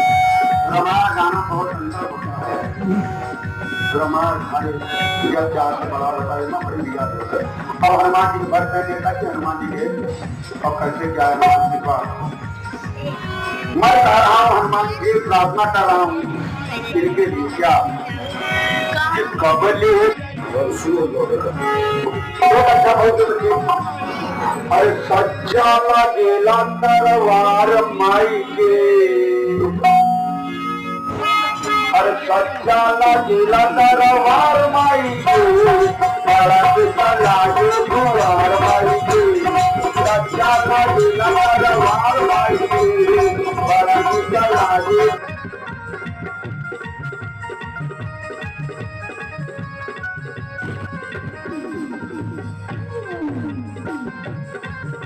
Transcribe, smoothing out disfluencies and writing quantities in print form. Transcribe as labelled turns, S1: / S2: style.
S1: गाना बहुत सुंदर होता है। हनुमान हमारे जब चार से बड़ा होता है ना बड़ी लिया देता है। अब हनुमान जी भर कर देता कि हनुमान जी के अब कैसे क्या है हनुमान जी का मैं कह रहा हूँ हनुमान जी की प्रार्थना कर रहा हूँ इनके लिए क्या कबली बहुत अच्छा बहुत अरे सच्चा लगेला तरवार माई के अरे सच्चा लगेला तरवार माई के सड़क लागे गुवार माई के सच्चा लगेला तरवार माई के सड़क लागे